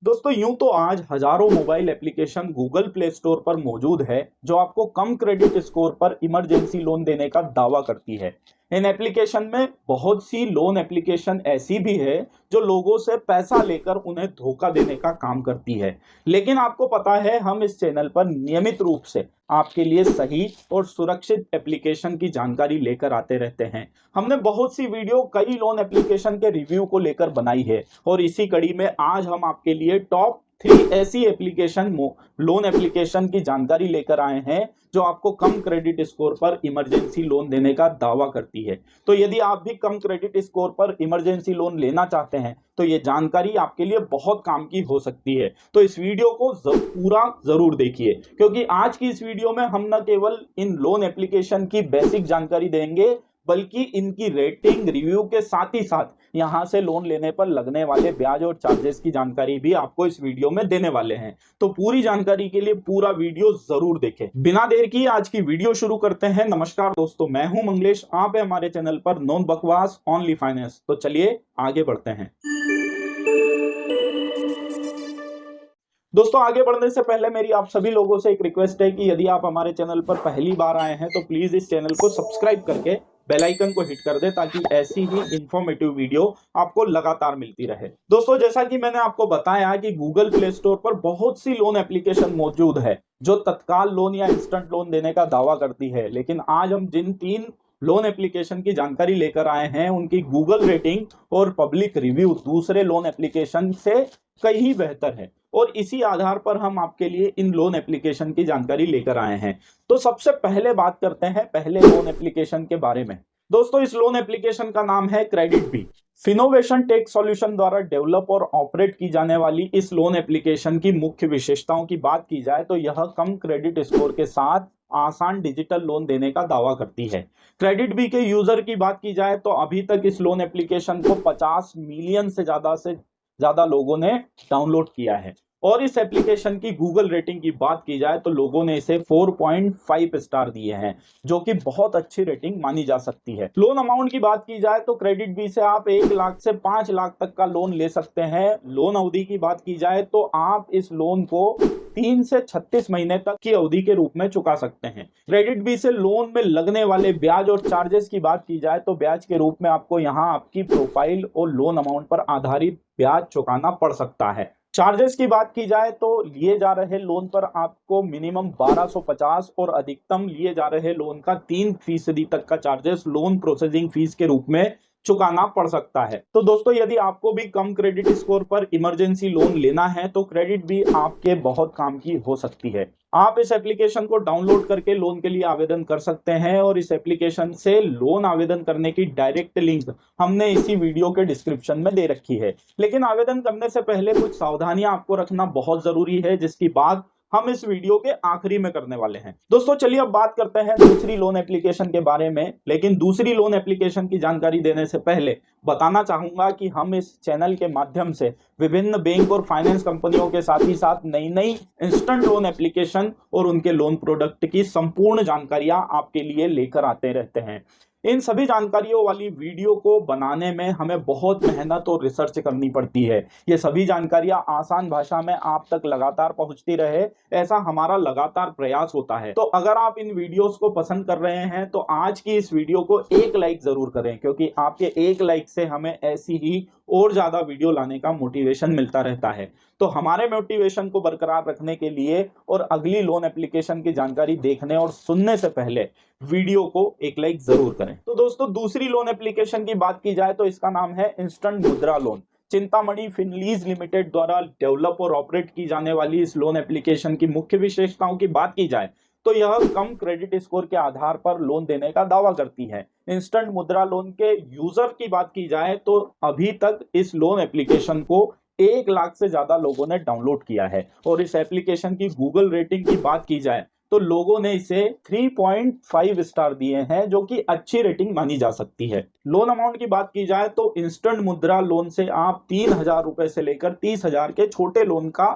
दोस्तों यूं तो आज हजारों mobile application Google play store पर मौजूद है जो आपको कम क्रेडिट स्कोर पर इमरजेंसी लोन देने का दावा करती है। इन एप्लीकेशन में बहुत सी लोन एप्लीकेशन ऐसी भी है जो लोगों से पैसा लेकर उन्हें धोखा देने का काम करती है। लेकिन आपको पता है, हम इस चैनल पर नियमित रूप से आपके लिए सही और सुरक्षित एप्लीकेशन की जानकारी लेकर आते रहते हैं। हमने बहुत सी वीडियो कई लोन एप्लीकेशन के रिव्यू को लेकर बनाई है और इसी कड़ी में आज हम आपके लिए टॉप 3 ऐसी एप्लीकेशन लोन एप्लीकेशन की जानकारी लेकर आए हैं जो आपको कम क्रेडिट स्कोर पर इमरजेंसी लोन देने का दावा करती है। तो यदि आप भी कम क्रेडिट स्कोर पर इमरजेंसी लोन लेना चाहते हैं तो ये जानकारी आपके लिए बहुत काम की हो सकती है। तो इस वीडियो को पूरा जरूर देखिए, क्योंकि आज की इस वीडियो में हम न केवल इन लोन एप्लीकेशन की बेसिक जानकारी देंगे बल्कि इनकी रेटिंग रिव्यू के साथ ही साथ यहां से लोन लेने पर लगने वाले ब्याज और चार्जेस की जानकारी भी आपको इस वीडियो में देने वाले हैं। तो पूरी जानकारी के लिए पूरा वीडियो जरूर देखें। बिना देर किए आज की वीडियो शुरू करते हैं। नमस्कार दोस्तों, मैं हूं मंगलेश, आप है हमारे चैनल पर नॉन बकवास ओनली फाइनेंस। तो चलिए आगे बढ़ते हैं। दोस्तों आगे बढ़ने से पहले मेरी आप सभी लोगों से एक रिक्वेस्ट है कि यदि आप हमारे चैनल पर पहली बार आए हैं तो प्लीज इस चैनल को सब्सक्राइब करके बेल आइकन को हिट कर दे ताकि ऐसी ही इंफॉर्मेटिव वीडियो आपको लगातार मिलती रहे। दोस्तों जैसा कि मैंने आपको बताया कि गूगल प्ले स्टोर पर बहुत सी लोन एप्लीकेशन मौजूद है जो तत्काल लोन या इंस्टेंट लोन देने का दावा करती है, लेकिन आज हम जिन 3 लोन एप्लीकेशन की जानकारी लेकर आए हैं उनकी गूगल रेटिंग और पब्लिक रिव्यू दूसरे लोन एप्लीकेशन से कहीं ही बेहतर है और इसी आधार पर हम आपके लिए इन लोन एप्लीकेशन की जानकारी लेकर आए हैं। तो सबसे पहले बात करते हैं पहले लोन एप्लीकेशन के बारे में। दोस्तों इस लोन एप्लीकेशन का नाम है credit B. Finovation tech solution द्वारा डेवलप और ऑपरेट की जाने वाली इस लोन एप्लीकेशन की मुख्य विशेषताओं की बात की जाए तो यह कम क्रेडिट स्कोर के साथ आसान डिजिटल लोन देने का दावा करती है। क्रेडिट बी के यूजर की बात की जाए तो अभी तक इस लोन एप्लीकेशन को 50 मिलियन से ज्यादा लोगों ने डाउनलोड किया है और इस एप्लीकेशन की गूगल रेटिंग की बात की जाए तो लोगों ने इसे 4.5 स्टार दिए हैं, जो कि बहुत अच्छी रेटिंग मानी जा सकती है। लोन अमाउंट की बात की जाए तो क्रेडिट बी से आप 1 लाख से 5 लाख तक का लोन ले सकते हैं। लोन अवधि की बात की जाए तो आप इस लोन को 3 से 36 महीने तक की अवधि के रूप में चुका सकते हैं। क्रेडिट बी से लोन में लगने वाले ब्याज और चार्जेस की बात की जाए तो ब्याज के रूप में आपको यहाँ आपकी प्रोफाइल और लोन अमाउंट पर आधारित ब्याज चुकाना पड़ सकता है। चार्जेस की बात की जाए तो लिए जा रहे लोन पर आपको मिनिमम 1250 और अधिकतम लिए जा रहे लोन का 3% तक का चार्जेस लोन प्रोसेसिंग फीस के रूप में चुकाना पड़ सकता है। तो दोस्तों यदि आपको भी कम क्रेडिट स्कोर पर इमरजेंसी लोन लेना है तो क्रेडिट भी आपके बहुत काम की हो सकती है। आप इस एप्लीकेशन को डाउनलोड करके लोन के लिए आवेदन कर सकते हैं और इस एप्लीकेशन से लोन आवेदन करने की डायरेक्ट लिंक हमने इसी वीडियो के डिस्क्रिप्शन में दे रखी है। लेकिन आवेदन करने से पहले कुछ सावधानियां आपको रखना बहुत जरूरी है, जिसकी बात हम इस वीडियो के आखिरी में करने वाले हैं। दोस्तों चलिए अब बात करते हैं दूसरी लोन एप्लीकेशन के बारे में। लेकिन दूसरी लोन एप्लीकेशन की जानकारी देने से पहले बताना चाहूंगा कि हम इस चैनल के माध्यम से विभिन्न बैंक और फाइनेंस कंपनियों के साथ ही साथ नई नई इंस्टेंट लोन एप्लीकेशन और उनके लोन प्रोडक्ट की संपूर्ण जानकारियां आपके लिए लेकर आते रहते हैं। इन सभी जानकारियों वाली वीडियो को बनाने में हमें बहुत मेहनत और रिसर्च करनी पड़ती है। ये सभी जानकारियां आसान भाषा में आप तक लगातार पहुंचती रहे, ऐसा हमारा लगातार प्रयास होता है। तो अगर आप इन वीडियोस को पसंद कर रहे हैं तो आज की इस वीडियो को एक लाइक जरूर करें, क्योंकि आपके एक लाइक से हमें ऐसी ही और ज्यादा वीडियो लाने का मोटिवेशन मिलता रहता है। तो हमारे मोटिवेशन को बरकरार रखने के लिए और अगली लोन एप्लीकेशन की जानकारी देखने और सुनने से पहले वीडियो को एक लाइक जरूर करें। तो दोस्तों दूसरी लोन एप्लीकेशन की बात की जाए तो इसका नाम है इंस्टेंट मुद्रा लोन। चिंतामणि फिनलीज लिमिटेड द्वारा डेवलप और ऑपरेट की जाने वाली इस लोन एप्लीकेशन की मुख्य विशेषताओं की बात की जाए तो यह कम क्रेडिट स्कोर के आधार पर लोन देने का दावा करती है। इंस्टेंट मुद्रा लोन के यूजर की बात की जाए तो अभी तक इस लोन एप्लीकेशन को 1 लाख से ज्यादा लोगों ने डाउनलोड किया है और इस एप्लीकेशन की गूगल रेटिंग की बात की जाए तो लोगों ने इसे 3.5 स्टार दिए हैं, जो कि अच्छी रेटिंग मानी जा सकती है। लोन अमाउंट की बात की जाए तो इंस्टेंट मुद्रा लोन से आप 3,000 रुपए से लेकर 30,000 के छोटे लोन का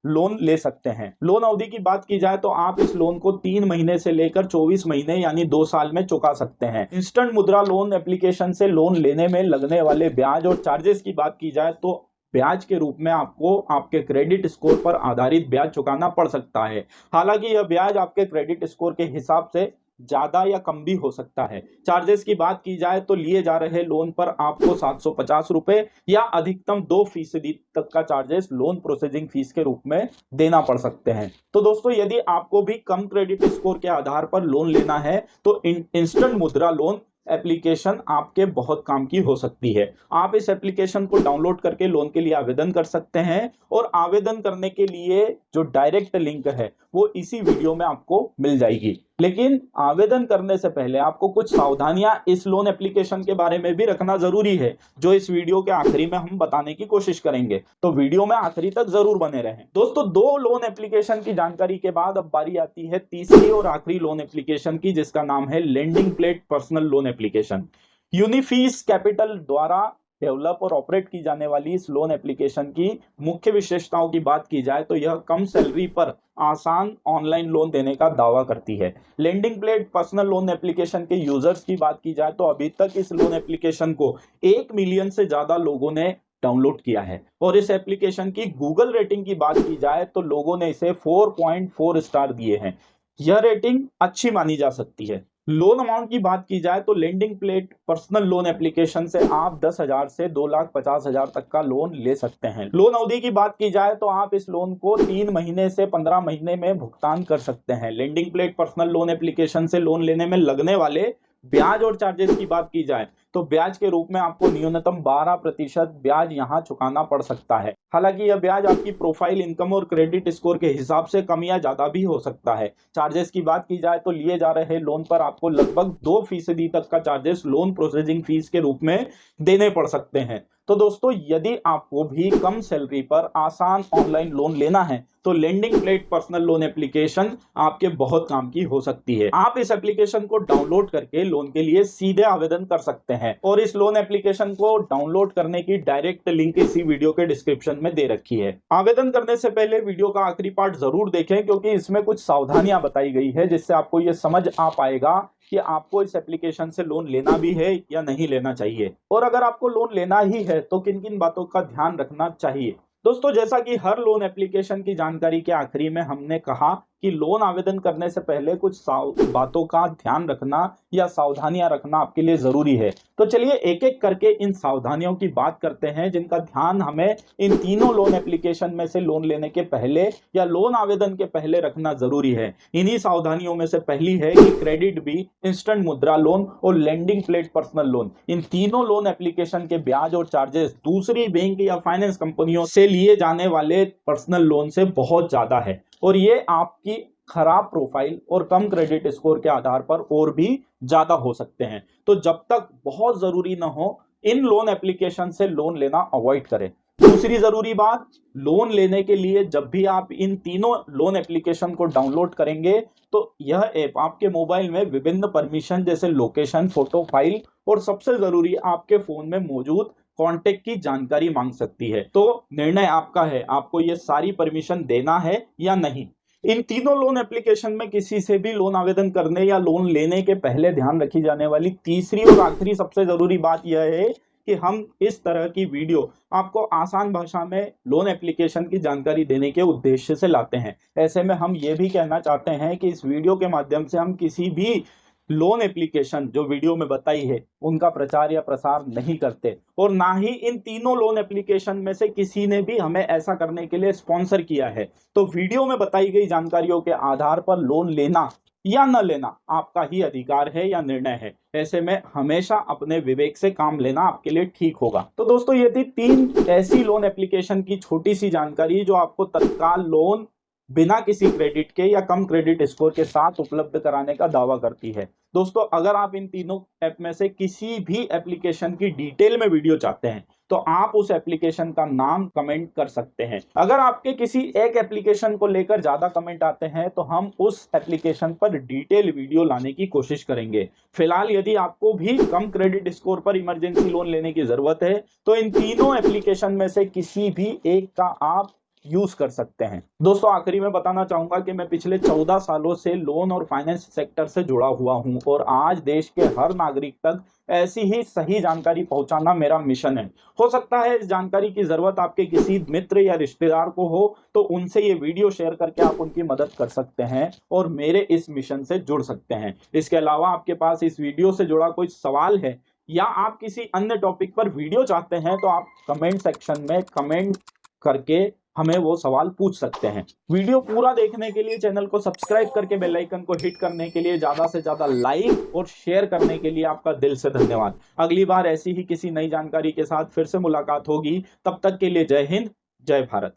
लोन ले सकते हैं। लोन अवधि की बात की जाए तो आप इस लोन को 3 महीने से लेकर 24 महीने यानी 2 साल में चुका सकते हैं। इंस्टेंट मुद्रा लोन एप्लीकेशन से लोन लेने में लगने वाले ब्याज और चार्जेस की बात की जाए तो ब्याज के रूप में आपको आपके क्रेडिट स्कोर पर आधारित ब्याज चुकाना पड़ सकता है। हालांकि यह ब्याज आपके क्रेडिट स्कोर के हिसाब से ज्यादा या कम भी हो सकता है। चार्जेस की बात की जाए तो लिए जा रहे लोन पर आपको 750 रुपए या अधिकतम 2% तक का चार्जेस लोन प्रोसेसिंग फीस के रूप में देना पड़ सकते हैं। तो दोस्तों, यदि आपको भी कम क्रेडिट स्कोर के आधार पर लोन लेना है तो इंस्टेंट मुद्रा लोन एप्लीकेशन आपके बहुत काम की हो सकती है। आप इस एप्लीकेशन को डाउनलोड करके लोन के लिए आवेदन कर सकते हैं और आवेदन करने के लिए जो डायरेक्ट लिंक है वो इसी वीडियो में आपको मिल जाएगी। लेकिन आवेदन करने से पहले आपको कुछ सावधानियां इस लोन एप्लीकेशन के बारे में भी रखना जरूरी है, जो इस वीडियो के आखिरी में हम बताने की कोशिश करेंगे। तो वीडियो में आखिरी तक जरूर बने रहें। दोस्तों, 2 लोन एप्लीकेशन की जानकारी के बाद अब बारी आती है तीसरी और आखिरी लोन एप्लीकेशन की, जिसका नाम है lending plate personal loan application. यूनिफीस कैपिटल द्वारा डेवलप और ऑपरेट की जाने वाली इस लोन एप्लीकेशन की मुख्य विशेषताओं की बात की जाए तो यह कम सैलरी पर आसान ऑनलाइन लोन देने का दावा करती है। Lending plate personal loan application के यूजर्स की बात की जाए तो अभी तक इस लोन एप्लीकेशन को 1 मिलियन से ज्यादा लोगों ने डाउनलोड किया है और इस एप्लीकेशन की गूगल रेटिंग की बात की जाए तो लोगों ने इसे 4.4 स्टार दिए हैं। यह रेटिंग अच्छी मानी जा सकती है। लोन अमाउंट की बात की जाए तो lending plate personal loan application से आप 10,000 से 2,50,000 तक का लोन ले सकते हैं। लोन अवधि की बात की जाए तो आप इस लोन को 3 महीने से 15 महीने में भुगतान कर सकते हैं। Lending plate personal loan application से लोन लेने में लगने वाले ब्याज और चार्जेस की बात की जाए तो ब्याज के रूप में आपको न्यूनतम 12% ब्याज यहां चुकाना पड़ सकता है। हालांकि यह ब्याज आपकी प्रोफाइल इनकम और क्रेडिट स्कोर के हिसाब से कम या ज्यादा भी हो सकता है। चार्जेस की बात की जाए तो लिए जा रहे लोन पर आपको लगभग 2% तक का चार्जेस लोन प्रोसेसिंग फीस के रूप में देने पड़ सकते हैं। तो दोस्तों, यदि आपको भी कम सैलरी पर आसान ऑनलाइन लोन लेना है तो lending plate personal loan application आपके बहुत काम की हो सकती है। आप इस एप्लीकेशन को डाउनलोड करके लोन के लिए सीधे आवेदन कर सकते हैं और इस लोन एप्लीकेशन को डाउनलोड करने की डायरेक्ट लिंक इसी वीडियो के डिस्क्रिप्शन में दे रखी है। आवेदन करने से पहले वीडियो का आखिरी पार्ट जरूर देखें, क्योंकि इसमें कुछ सावधानियां बताई गई है जिससे आपको यह समझ आ पाएगा कि आपको इस एप्लीकेशन से लोन लेना भी है या नहीं लेना चाहिए, और अगर आपको लोन लेना ही है तो किन किन बातों का ध्यान रखना चाहिए। दोस्तों, जैसा कि हर लोन एप्लीकेशन की जानकारी के आखिरी में हमने कहा कि लोन आवेदन करने से पहले कुछ बातों का ध्यान रखना या सावधानियां रखना आपके लिए जरूरी है। तो चलिए एक एक करके इन सावधानियों की बात करते हैं जिनका ध्यान हमें इन तीनों लोन एप्लीकेशन में से लोन लेने के पहले या लोन आवेदन के पहले रखना जरूरी है। इन्हीं सावधानियों में से पहली है कि क्रेडिट बी, इंस्टेंट मुद्रा लोन और लेंडिंग प्लेट पर्सनल लोन, इन तीनों लोन एप्लीकेशन के ब्याज और चार्जेस दूसरी बैंक या फाइनेंस कंपनियों से लिए जाने वाले पर्सनल लोन से बहुत ज्यादा है और ये आपकी खराब प्रोफाइल और कम क्रेडिट स्कोर के आधार पर और भी ज्यादा हो सकते हैं। तो जब तक बहुत जरूरी न हो, इन लोन एप्लीकेशन से लोन लेना अवॉइड करें। दूसरी जरूरी बात, लोन लेने के लिए जब भी आप इन तीनों लोन एप्लीकेशन को डाउनलोड करेंगे तो यह ऐप आपके मोबाइल में विभिन्न परमिशन जैसे लोकेशन, फोटो, फाइल और सबसे जरूरी आपके फोन में मौजूद कॉन्टेक्ट की जानकारी मांग सकती है। तो निर्णय आपका है, आपको ये सारी परमिशन देना है या नहीं। इन तीनों लोन एप्लीकेशन में किसी से भी लोन आवेदन करने या लोन लेने के पहले ध्यान रखी जाने वाली तीसरी और आखिरी सबसे जरूरी बात यह है कि हम इस तरह की वीडियो आपको आसान भाषा में लोन एप्लीकेशन की जानकारी देने के उद्देश्य से लाते हैं। ऐसे में हम ये भी कहना चाहते हैं कि इस वीडियो के माध्यम से हम किसी भी लोन एप्लीकेशन जो वीडियो में बताई है उनका प्रचार या प्रसार नहीं करते और ना ही इन तीनों लोन एप्लीकेशन में से किसी ने भी हमें ऐसा करने के लिए स्पॉन्सर किया है। तो वीडियो में बताई गई जानकारियों के आधार पर लोन लेना या न लेना आपका ही अधिकार है या निर्णय है। ऐसे में हमेशा अपने विवेक से काम लेना आपके लिए ठीक होगा। तो दोस्तों, ये थी 3 ऐसी लोन एप्लीकेशन की छोटी सी जानकारी जो आपको तत्काल लोन बिना किसी क्रेडिट के या कम क्रेडिट स्कोर के साथ उपलब्ध कराने का दावा करती है। दोस्तों, अगर आप इन तीनों ऐप में से किसी भी एप्लीकेशन की डिटेल में वीडियो चाहते हैं तो आप उस एप्लीकेशन का नाम कमेंट कर सकते हैं। अगर आपके किसी एक एप्लीकेशन को लेकर ज्यादा कमेंट आते हैं तो हम उस एप्लीकेशन पर डिटेल वीडियो लाने की कोशिश करेंगे। फिलहाल यदि आपको भी कम क्रेडिट स्कोर पर इमरजेंसी लोन लेने की जरूरत है तो इन तीनों एप्लीकेशन में से किसी भी एक का आप यूज कर सकते हैं। दोस्तों आखिरी में बताना चाहूंगा कि मैं पिछले 14 सालों से लोन और फाइनेंस सेक्टर से जुड़ा हुआ हूं और आज देश के हर नागरिक तक ऐसी ही सही जानकारी पहुंचाना मेरा मिशन है। हो सकता है इस जानकारी की जरूरत आपके किसी मित्र या रिश्तेदार को हो, तो उनसे ये वीडियो शेयर करके आप उनकी मदद कर सकते हैं और मेरे इस मिशन से जुड़ सकते हैं। इसके अलावा आपके पास इस वीडियो से जुड़ा कोई सवाल है या आप किसी अन्य टॉपिक पर वीडियो चाहते हैं तो आप कमेंट सेक्शन में कमेंट करके हमें वो सवाल पूछ सकते हैं। वीडियो पूरा देखने के लिए, चैनल को सब्सक्राइब करके बेल आइकन को हिट करने के लिए, ज्यादा से ज्यादा लाइक और शेयर करने के लिए आपका दिल से धन्यवाद। अगली बार ऐसी ही किसी नई जानकारी के साथ फिर से मुलाकात होगी। तब तक के लिए जय हिंद, जय भारत।